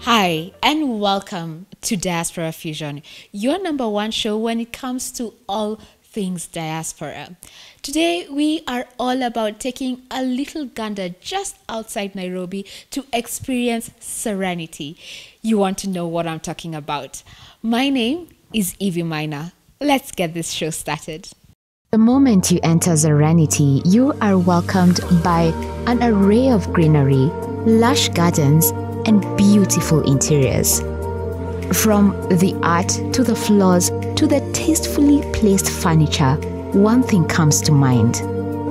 Hi, and welcome to Diaspora Fusion, your number one show when it comes to all things diaspora. Today, we are all about taking a little gander just outside Nairobi to experience serenity. You want to know what I'm talking about? My name is Evie Minor. Let's get this show started. The moment you enter Serenity, you are welcomed by an array of greenery, lush gardens, and beautiful interiors. From the art to the floors to the tastefully placed furniture, one thing comes to mind: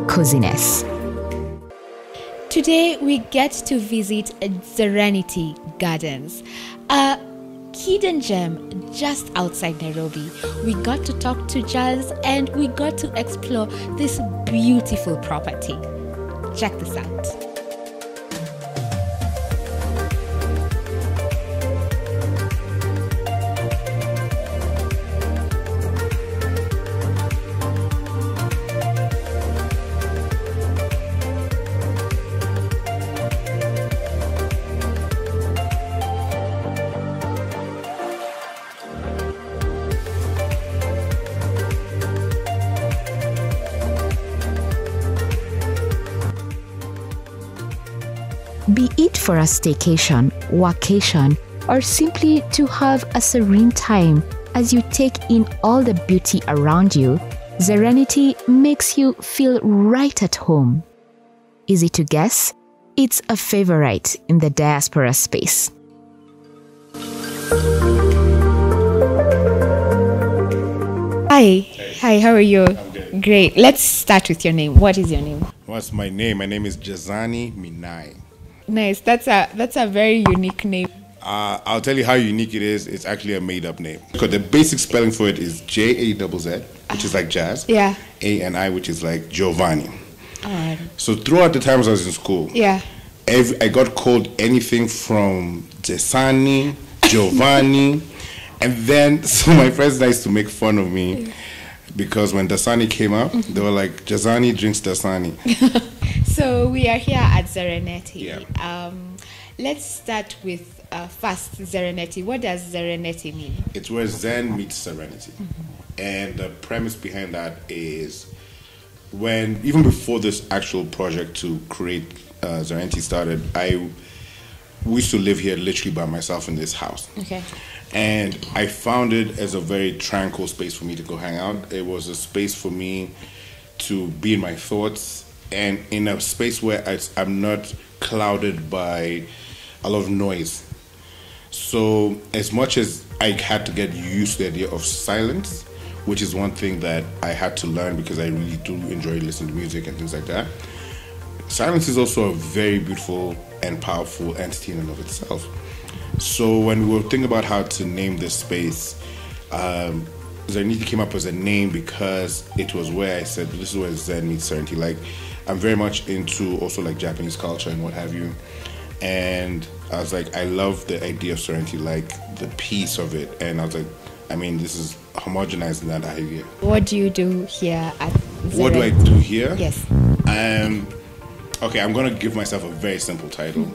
coziness. Today we get to visit Serenity Gardens, a hidden gem just outside Nairobi. We got to talk to Giles and we got to explore this beautiful property. Check this out. Be it for a staycation, workation, or simply to have a serene time as you take in all the beauty around you, Serenity makes you feel right at home. Easy to guess? It's a favorite in the diaspora space. Hi, how are you? I'm good. Great. Let's start with your name. What is your name? What's my name? My name is Jazani Minai. Nice. That's a very unique name. I'll tell you how unique it is. It's actually a made-up name. Because the basic spelling for it is J-A-Z-Z, which is like jazz. Yeah. A-N-I, which is like Giovanni. Alright. So throughout the times I was in school, Yeah. I got called anything from Desani, Giovanni, and then so my friends used to make fun of me because when Dasani came out, they were like, Jazani drinks Dasani. So we are here at Serenity. Yeah. Let's start with first Serenity. What does Serenity mean? It's where Zen meets serenity. And the premise behind that is even before this actual project to create Serenity started, we used to live here literally by myself in this house. Okay. And I found it as a very tranquil space for me to go hang out. It was a space for me to be in my thoughts and in a space where I'm not clouded by a lot of noise. So as much as I had to get used to the idea of silence, which is one thing that I had to learn because I really do enjoy listening to music and things like that, silence is also a very beautiful and powerful entity in and of itself. So when we were thinking about how to name this space, Serenity came up as a name because it was where I said, this is where Zen meets Serenity. Like, I'm very much into also like Japanese culture and what have you. And I was like, I love the idea of Serenity, like the peace of it. And I was like, I mean, this is homogenizing that idea. What do you do here at Serenity? What do I do here? Yes. Okay, I'm going to give myself a very simple title.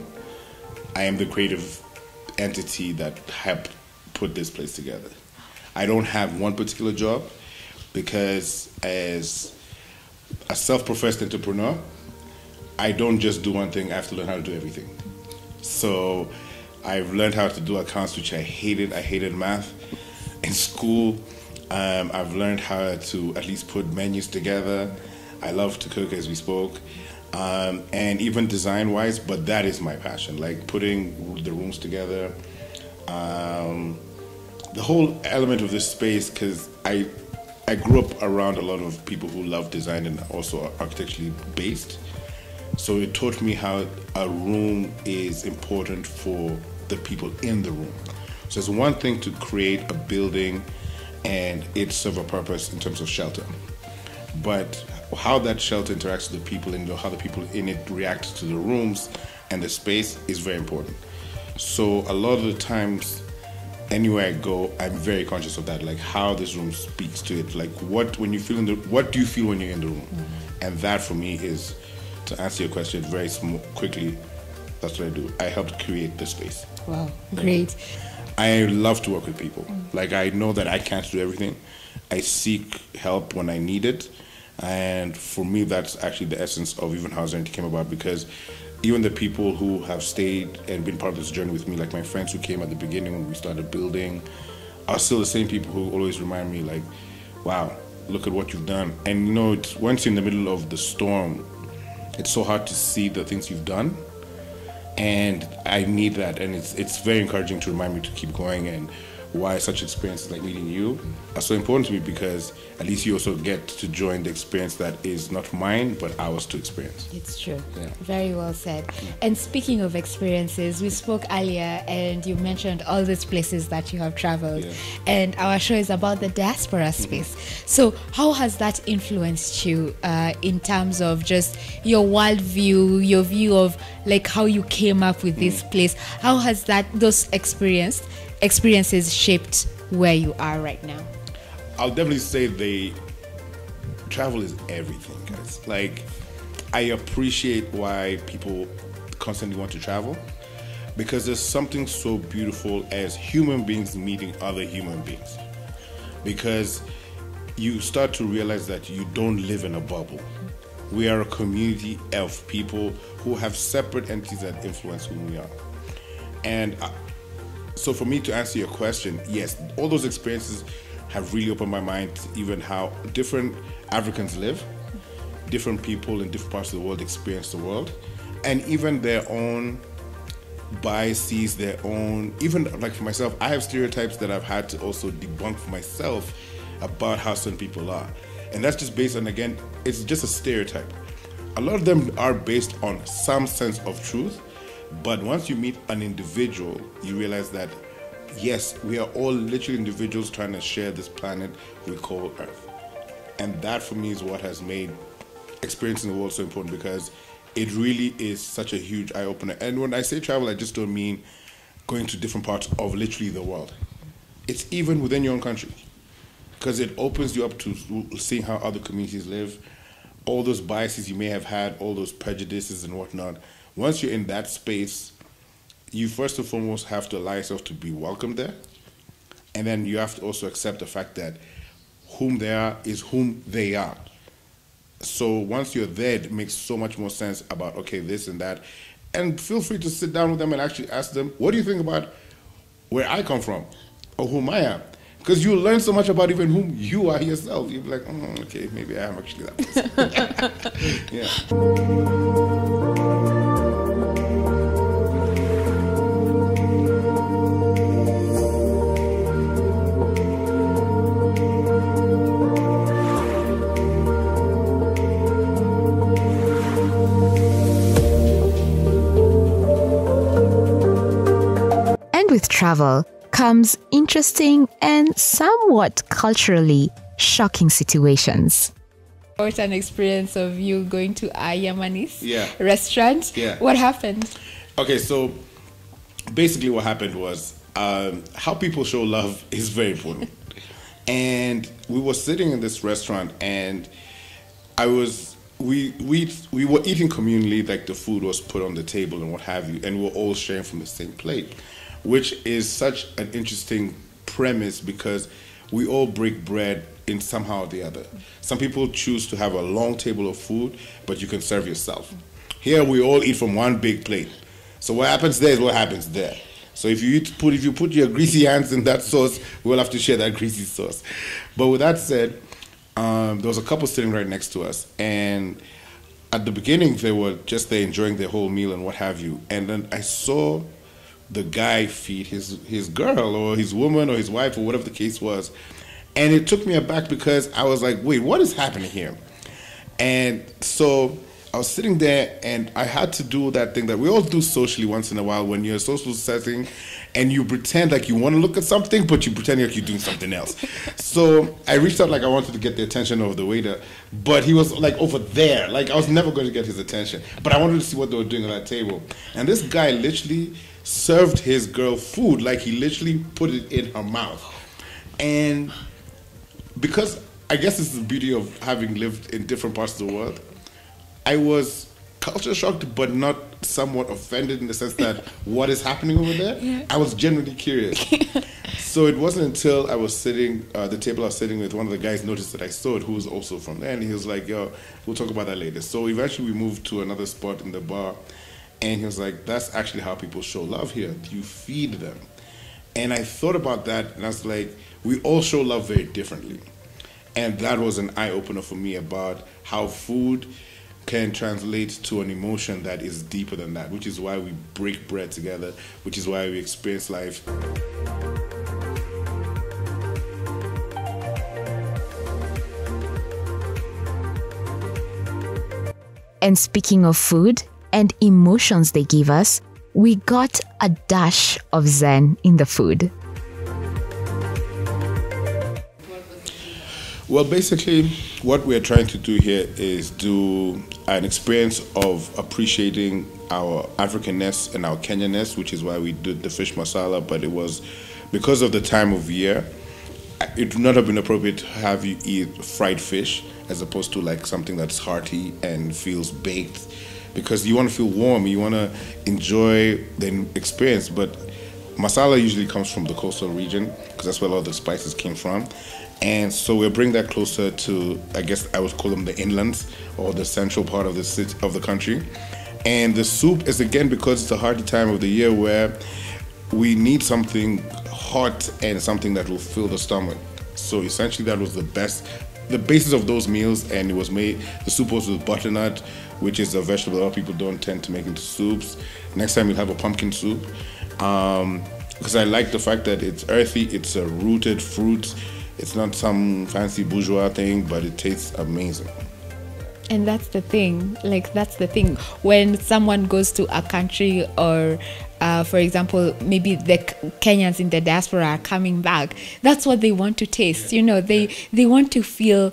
I am the creative entity that helped put this place together. I don't have one particular job because as a self-professed entrepreneur, I don't just do one thing, I have to learn how to do everything. So I've learned how to do accounts, which I hated. I hated math in school. I've learned how to at least put menus together. I love to cook, as we spoke. And even design-wise, but that is my passion, like putting the rooms together. The whole element of this space, because I grew up around a lot of people who love design and also are architecturally based. So it taught me how a room is important for the people in the room. So it's one thing to create a building and it serve a purpose in terms of shelter. But how that shelter interacts with the people in how the people in it react to the rooms and the space is very important. So a lot of the times, anywhere I go, I'm very conscious of that, like how this room speaks to it. Like what do you feel when you're in the room? And that for me is, to answer your question very quickly, That's what I do. I helped create the space. Wow, great. I love to work with people. Like, I know that I can't do everything. I seek help when I need it. And for me, that's actually the essence of even how Serenity came about, because even the people who have stayed and been part of this journey with me, like my friends who came at the beginning when we started building, are still the same people who always remind me, like, wow, look at what you've done. And, you know, once you're in the middle of the storm, it's so hard to see the things you've done. And I need that, and it's very encouraging to remind me to keep going, and why such experiences like meeting you are so important to me, because at least you also get to join the experience that is not mine but ours to experience. It's true. Yeah. Very well said. And speaking of experiences, we spoke earlier and you mentioned all these places that you have traveled. Yeah. And our show is about the diaspora space. So how has that influenced you in terms of just your worldview, your view of like how you came up with this place? How has those experiences shaped where you are right now? I'll definitely say travel is everything, guys. Like, I appreciate why people constantly want to travel, because there's something so beautiful as human beings meeting other human beings. Because you start to realize that you don't live in a bubble. We are a community of people who have separate entities that influence who we are. And so for me to answer your question, yes, all those experiences have really opened my mind to even how different Africans live, different people in different parts of the world experience the world, and even their own biases, even like for myself, I have stereotypes that I've had to also debunk for myself about how certain people are. And that's just based on, again, it's just a stereotype. A lot of them are based on some sense of truth, but once you meet an individual, you realize that, yes, we are all literally individuals trying to share this planet we call Earth. And that for me is what has made experiencing the world so important, because it really is such a huge eye-opener. And when I say travel, I just don't mean going to different parts of literally the world. It's even within your own country, because it opens you up to seeing how other communities live, all those biases you may have had, all those prejudices and whatnot. Once you're in that space, you first and foremost have to allow yourself to be welcome there. And then you have to also accept the fact that whom they are is whom they are. So once you're there, it makes so much more sense about, okay, this and that. And feel free to sit down with them and actually ask them, what do you think about where I come from or whom I am? Because you'll learn so much about even whom you are yourself. You'll be like, okay, maybe I am actually that person. Yeah. With travel comes interesting and somewhat culturally shocking situations. What an experience of you going to a Yamanis restaurant. Yeah. What happened? Okay, so basically what happened was how people show love is very important. And we were sitting in this restaurant, and we were eating communally, like the food was put on the table and what have you, and we were all sharing from the same plate, which is such an interesting premise, because we all break bread in somehow or the other. Some people choose to have a long table of food, but you can serve yourself. Here we all eat from one big plate. So what happens there is what happens there. So if you put your greasy hands in that sauce, we'll have to share that greasy sauce. But with that said, there was a couple sitting right next to us, and at the beginning they were just there enjoying their whole meal and what have you. And then I saw the guy feed his girl or his woman or his wife or whatever the case was. And it took me aback, because I was like, wait, what is happening here? And so I was sitting there, and I had to do that thing that we all do socially once in a while, when you're in a social setting and you pretend like you want to look at something, but you pretend like you're doing something else. So I reached out like I wanted to get the attention of the waiter, but he was like over there. Like I was never going to get his attention, but I wanted to see what they were doing on that table. And this guy literally served his girl food, like he literally put it in her mouth. And because I guess this is the beauty of having lived in different parts of the world, I was culture shocked, but not somewhat offended in the sense that what is happening over there? Yeah. I was genuinely curious. So it wasn't until I was sitting, the table I was sitting with, one of the guys noticed that I saw it, who was also from there, and he was like, yo, we'll talk about that later. So eventually we moved to another spot in the bar, and he was like, that's actually how people show love here. You feed them. And I thought about that, and I was like, we all show love very differently. And that was an eye-opener for me about how food can translate to an emotion that is deeper than that, which is why we break bread together, which is why we experience life. And speaking of food and emotions they give us, we got a dash of Zen in the food. Well, basically, what we're trying to do here is do an experience of appreciating our Africanness and our Kenyanness, which is why we did the fish masala, but it was because of the time of year. It would not have been appropriate to have you eat fried fish as opposed to like something that's hearty and feels baked, because you want to feel warm, you want to enjoy the experience. But masala usually comes from the coastal region because that's where a lot of the spices came from. And so we'll bring that closer to, I guess I would call them the inlands or the central part of the city, of the country. And the soup is, again, because it's a hearty time of the year where we need something hot and something that will fill the stomach. So essentially that was the basis of those meals, and it was made, the soup was with butternut, which is a vegetable a lot of people don't tend to make into soups. Next time we'll have a pumpkin soup. Because I like the fact that it's earthy, it's a rooted fruit. It's not some fancy bourgeois thing, but it tastes amazing. And that's the thing. Like, that's the thing. When someone goes to a country or, for example, maybe the Kenyans in the diaspora are coming back, that's what they want to taste. You know, they want to feel,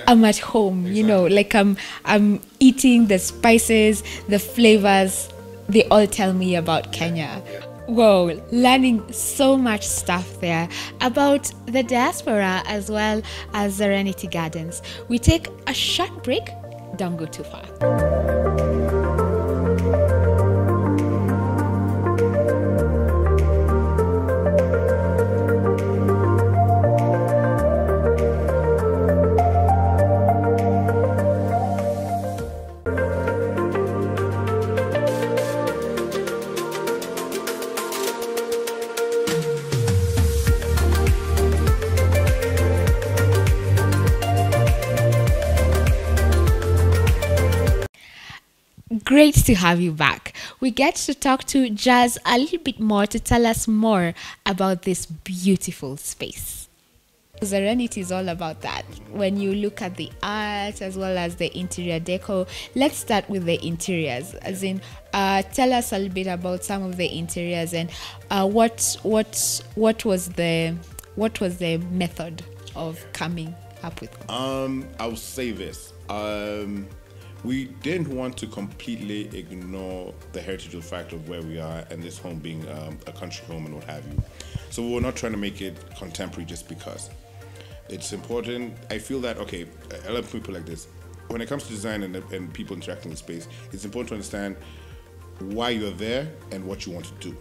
I'm at home, you know, like I'm eating the spices, the flavors. They all tell me about Kenya. Whoa, learning so much stuff there about the diaspora as well as Serenity Gardens. We take a short break, don't go too far. Great to have you back. We get to talk to Jazz a little bit more to tell us more about this beautiful space. Serenity is all about that. When you look at the art as well as the interior deco, let's start with the interiors. As in, tell us a little bit about some of the interiors and what was the method of coming up with them? I'll say this. We didn't want to completely ignore the heritageal fact of where we are and this home being a country home and what have you. So we were not trying to make it contemporary just because. It's important. I feel that, okay, I love people like this. When it comes to design and people interacting in space, it's important to understand why you're there and what you want to do.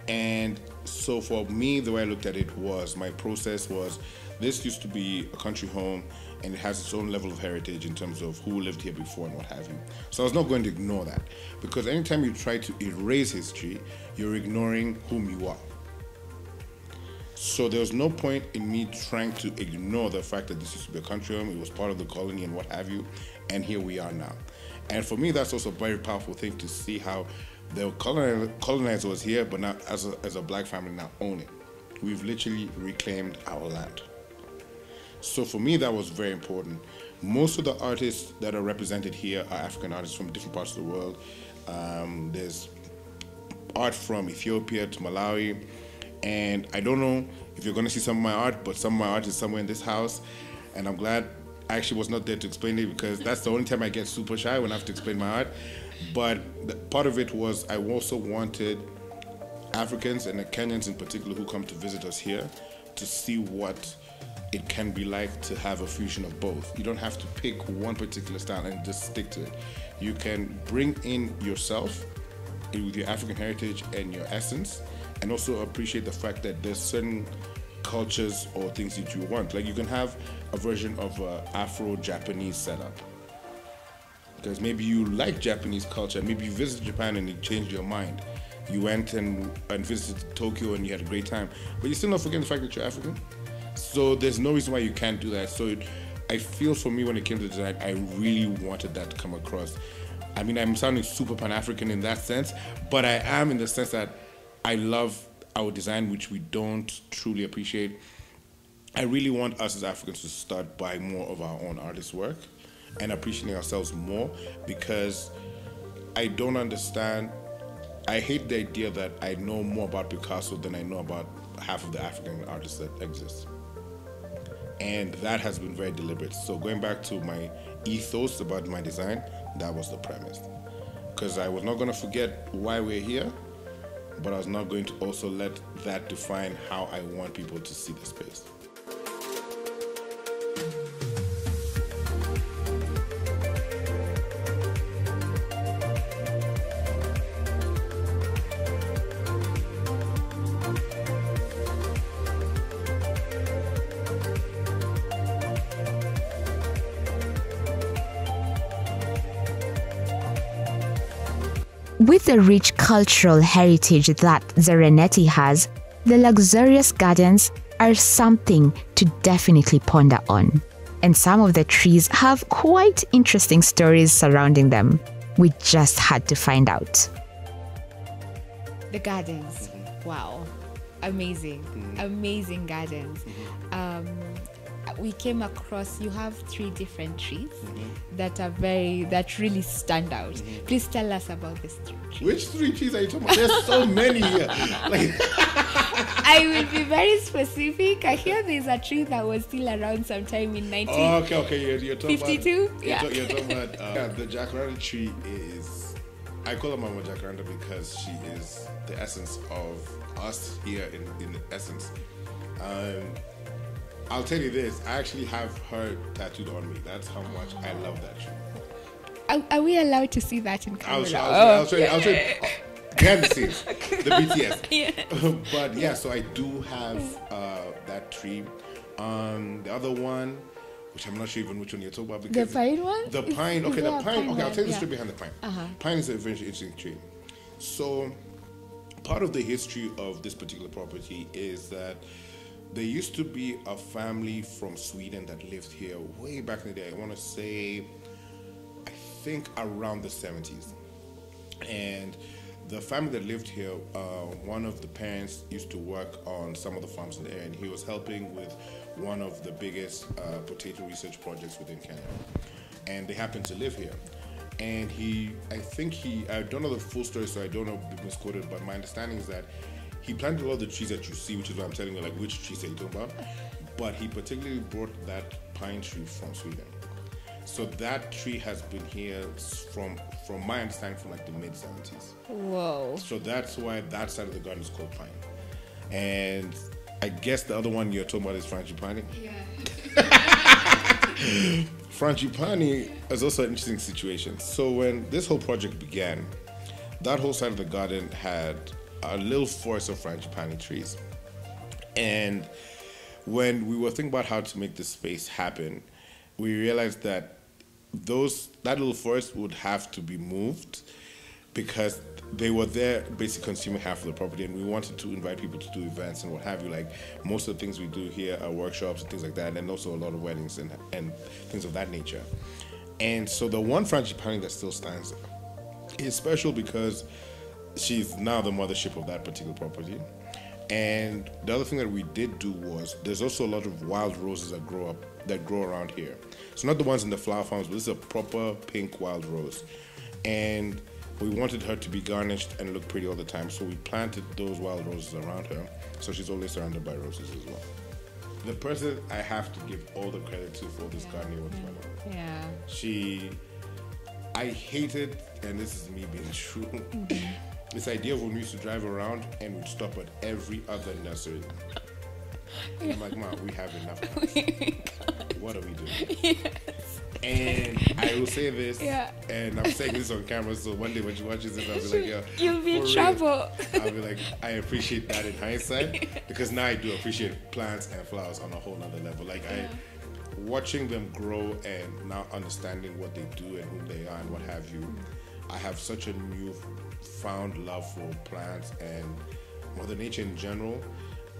And so for me, the way I looked at it was, my process was, this used to be a country home and it has its own level of heritage in terms of who lived here before and what have you. So I was not going to ignore that, because anytime you try to erase history, you're ignoring whom you are. So there was no point in me trying to ignore the fact that this used to be a country home, it was part of the colony and what have you, and here we are now. And for me, that's also a very powerful thing to see how the colonizer was here, but now as a black family now own it. We've literally reclaimed our land. So for me, that was very important. Most of the artists that are represented here are African artists from different parts of the world. There's art from Ethiopia to Malawi. And I don't know if you're going to see some of my art, but some of my art is somewhere in this house. And I'm glad I actually was not there to explain it, because that's the only time I get super shy, when I have to explain my art. But part of it was, I also wanted Africans and the Kenyans in particular who come to visit us here to see what it can be like to have a fusion of both. You don't have to pick one particular style and just stick to it. You can bring in yourself with your African heritage and your essence, and also appreciate the fact that there's certain cultures or things that you want. Like you can have a version of Afro-Japanese setup, because maybe you like Japanese culture. Maybe you visited Japan and it changed your mind. You went and visited Tokyo and you had a great time, but you're still not forgetting the fact that you're African. So there's no reason why you can't do that. So I feel for me when it came to design, I really wanted that to come across. I mean, I'm sounding super Pan-African in that sense, but I am in the sense that I love our design, which we don't truly appreciate. I really want us as Africans to start buying more of our own artist work and appreciating ourselves more, because I don't understand. I hate the idea that I know more about Picasso than I know about half of the African artists that exist. And that has been very deliberate. So going back to my ethos about my design, that was the premise. Because I was not going to forget why we're here, but I was not going to also let that define how I want people to see the space. With the rich cultural heritage that Serenity has, the luxurious gardens are something to definitely ponder on. And some of the trees have quite interesting stories surrounding them. We just had to find out. The gardens. Wow. Amazing. Amazing gardens. We came across, you have 3 different trees that really stand out. Please tell us about these 3 trees. Which 3 trees are you talking about? There's so many here. Like, I will be very specific. I hear there's a tree that was still around sometime in 1952. Okay. You're talking 52? about, Yeah. You're talking about the jacaranda tree is, I call her Mama Jacaranda because she is the essence of us here in essence. I'll tell you this, I actually have her tattooed on me. That's how much I love that tree. Are we allowed to see that in camera? I'll show you. Behind the scenes, the BTS. Yeah. But yeah, so I do have that tree. The other one, which I'm not sure even which one you're talking about. Because The pine one? The pine, okay, Is the there a pine. Okay, I'll tell you the one? story behind the pine. Uh-huh. Pine is a very interesting tree. So part of the history of this particular property is that there used to be a family from Sweden that lived here way back in the day. I want to say, I think around the 70s. And the family that lived here, one of the parents used to work on some of the farms in the area, and he was helping with one of the biggest potato research projects within Canada. And they happened to live here. And I don't know the full story, so I don't know if it was misquoted, but my understanding is that he planted a lot of the trees that you see, which is why I'm telling you like which trees are you talking about. But he particularly brought that pine tree from Sweden. So that tree has been here from my understanding from like the mid 70s. Whoa. So that's why that side of the garden is called pine. And I guess the other one you're talking about is Frangipani. Yeah. Frangipani is also an interesting situation. So when this whole project began, that whole side of the garden had a little forest of Frangipani trees. And when we were thinking about how to make this space happen, we realized that that little forest would have to be moved because they were there basically consuming half of the property, and we wanted to invite people to do events and what have you. Like most of the things we do here are workshops and things like that, and also a lot of weddings and things of that nature. And so the one Frangipani that still stands there is special because she's now the mothership of that particular property. And the other thing that we did do was there's also a lot of wild roses that grow around here. So not the ones in the flower farms, but this is a proper pink wild rose. And we wanted her to be garnished and look pretty all the time, so we planted those wild roses around her, so she's always surrounded by roses as well. The person I have to give all the credit to for this gardening was my mom. Yeah. I hated, and this is me being true, this idea of when we used to drive around and we'd stop at every other nursery. And I'm like, Mom, we have enough plants. What are we doing? And I will say this, and I'm saying this on camera, so one day when she watches this, I'll be like, yo, you'll be in for trouble. real. I'll be like, I appreciate that in hindsight, because now I do appreciate plants and flowers on a whole nother level. Like, watching them grow and now understanding what they do and who they are and what have you, I have such a newfound love for plants and Mother Nature in general.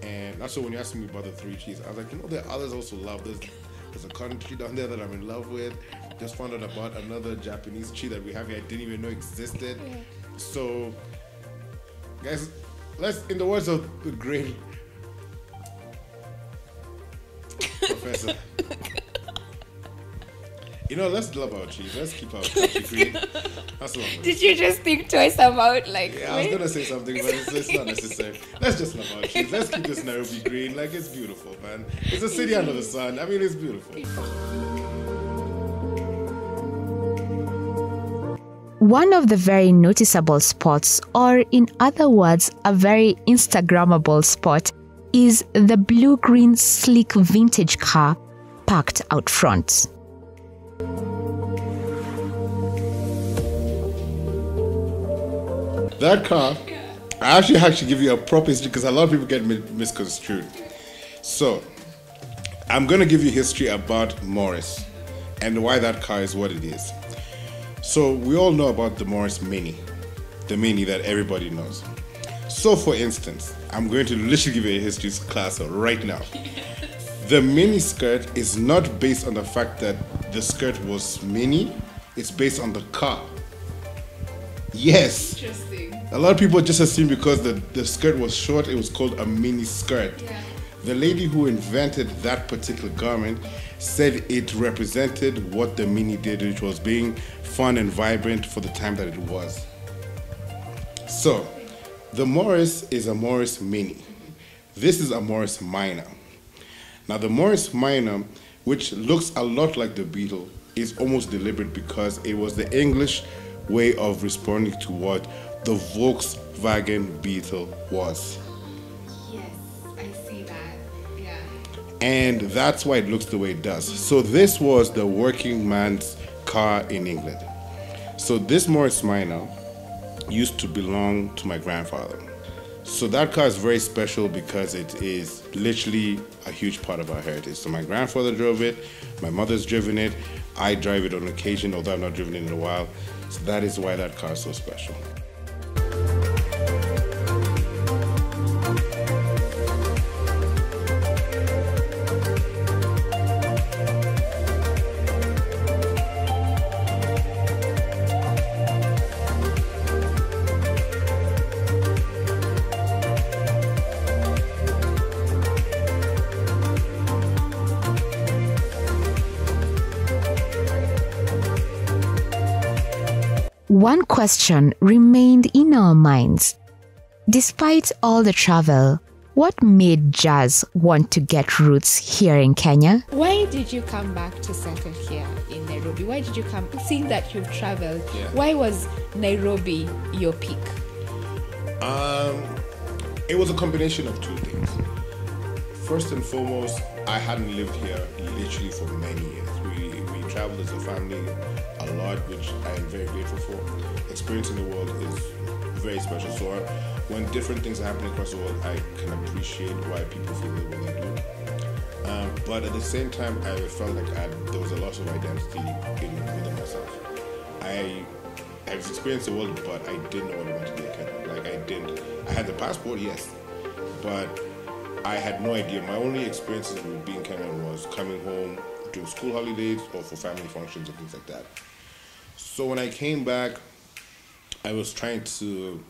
And also when you asked me about the 3 trees, I was like, there are others I also love. There's a cotton tree down there that I'm in love with. Just found out about another Japanese tree that we have here I didn't even know existed. So, guys, let's, in the words of the great Professor, let's love our trees. Let's keep our country green. That's what I'm Did you just think twice about Yeah, I was gonna say something, but it's not necessary. Let's just love our trees. Let's keep this Nairobi green. Like, it's beautiful, man. It's a city under the sun. I mean, it's beautiful. One of the very noticeable spots, or in other words, a very Instagrammable spot, is the blue-green sleek vintage car parked out front. That car, I actually have to give you a proper history because a lot of people get misconstrued. So, I'm going to give you history about Morris and why that car is what it is. So, we all know about the Morris Mini, the Mini that everybody knows. So, for instance, I'm going to literally give you a history class right now. The mini skirt is not based on the fact that the skirt was mini, it's based on the car. Yes. Interesting. A lot of people just assume because the skirt was short, it was called a mini skirt. Yeah. The lady who invented that particular garment said it represented what the mini did, which was being fun and vibrant for the time that it was. So, the Morris is a Morris Mini. This is a Morris Minor. Now, the Morris Minor, which looks a lot like the Beetle, is almost deliberate because it was the English way of responding to what the Volkswagen Beetle was. Yes, I see that. Yeah. And that's why it looks the way it does. So this was the working man's car in England. So this Morris Minor used to belong to my grandfather. So that car is very special because it is literally a huge part of our heritage. So my grandfather drove it, my mother's driven it, I drive it on occasion, although I've not driven it in a while. So that is why that car is so special. One question remained in our minds. Despite all the travel, what made Jazz want to get roots here in Kenya? Why did you come back to settle here in Nairobi? Why did you come, seeing that you've traveled, why was Nairobi your pick? It was a combination of two things. First and foremost, I hadn't lived here literally for many years. We traveled as a family a lot, which I am very grateful for. Experiencing the world is very special. So when different things are happening across the world, I can appreciate why people feel the way they do. But at the same time, I felt like there was a loss of identity within myself. I've experienced the world, but I didn't know what it meant to be a Kenyan. I had the passport, yes, but I had no idea. My only experiences with being Kenyan was coming home during school holidays or for family functions and things like that. So when I came back, I was trying to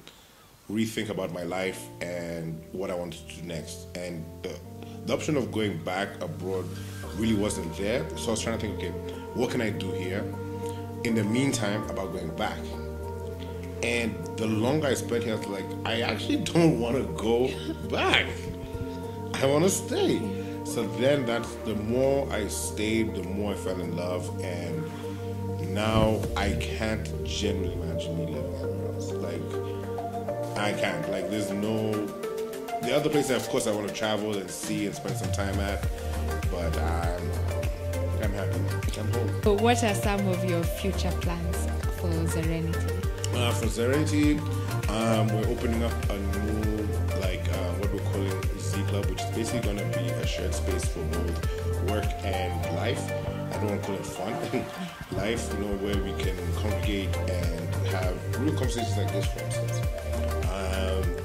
rethink about my life and what I wanted to do next. And the option of going back abroad really wasn't there. So I was trying to think, okay, what can I do here in the meantime about going back? And the longer I spent here, I was like, I actually don't want to go back. I want to stay. So then the more I stayed, the more I fell in love. And now I can't genuinely imagine me living anywhere else. I can't. There's The other place, of course, I want to travel and see and spend some time at, but I'm happy. I'm home. So what are some of your future plans for Serenity? For Serenity, we're opening up a new, what we're calling Z Club, which is basically going to be a shared space for both work and life. I don't want to call it fun. Life, where we can congregate and have real conversations like this, for instance.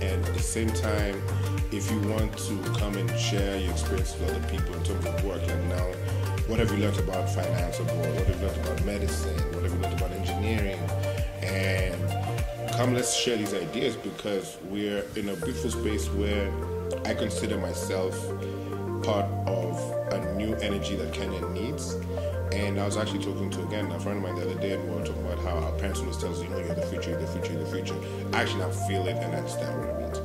And at the same time, if you want to come and share your experience with other people in terms of work, like now, what have you learned about finance abroad? What have you learned about medicine? What have you learned about engineering? And come, let's share these ideas, because we're in a beautiful space where I consider myself part of a new energy that Kenya needs. And I was actually talking to, again, a friend of mine the other day, and we were talking about how our parents always tell us, you're the future, you're the future, you're the future. I actually now feel it and understand what it means.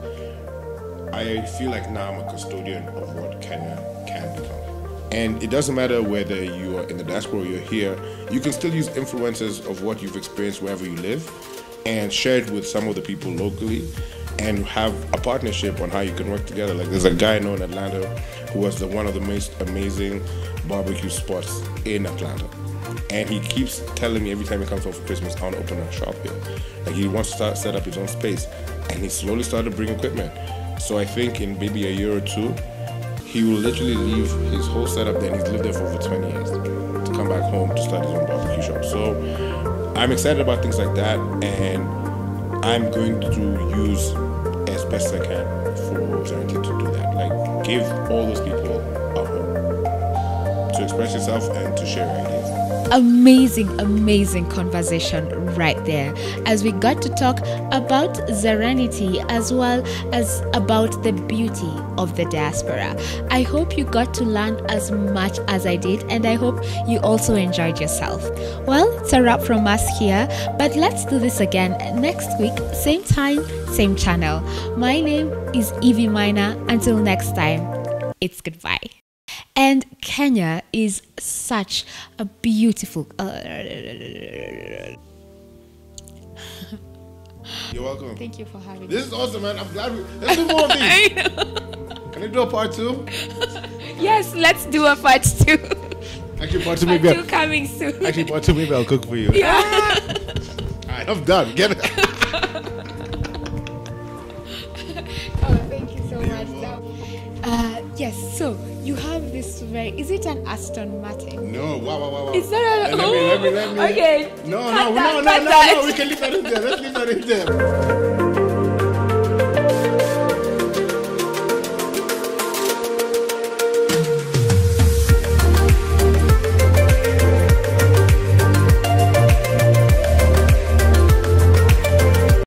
I feel like now I'm a custodian of what Kenya can become. And it doesn't matter whether you are in the diaspora or you're here, you can still use influences of what you've experienced wherever you live and share it with some of the people locally and have a partnership on how you can work together. Like, there's a guy I know in Atlanta who was one of the most amazing barbecue spots in Atlanta. And he keeps telling me every time he comes home for Christmas, I want to open a shop here. Like, he wants to set up his own space. And he slowly started to bring equipment. So I think in maybe a year or two, he will literally leave his whole setup there, and he's lived there for over 20 years, to come back home to start his own barbecue shop. So I'm excited about things like that, and I'm going to use as best I can for Serenity to do that. Like, give all those people a home to express yourself and to share ideas. Amazing conversation right there, as we got to talk about Serenity as well as about the beauty of the diaspora. I hope you got to learn as much as I did, and I hope you also enjoyed yourself. Well, it's a wrap from us here, but let's do this again next week, same time, same channel. My name is Evie Minor. Until next time, it's goodbye. And Kenya is such a beautiful... You're welcome. Thank you for having me. This is awesome, man. I'm glad let's do more of these. Can I do a part 2? Yes, let's do a part 2. Actually, part 2 maybe. Part 2 coming soon. Actually, part 2 maybe I'll cook for you. Yeah. Alright, I'm done. Get it. Oh, thank you so much. Yes, so you have this is it an Aston Martin? No, wow. Is that let me. Okay. No, we can leave that in there. Let's leave that in there.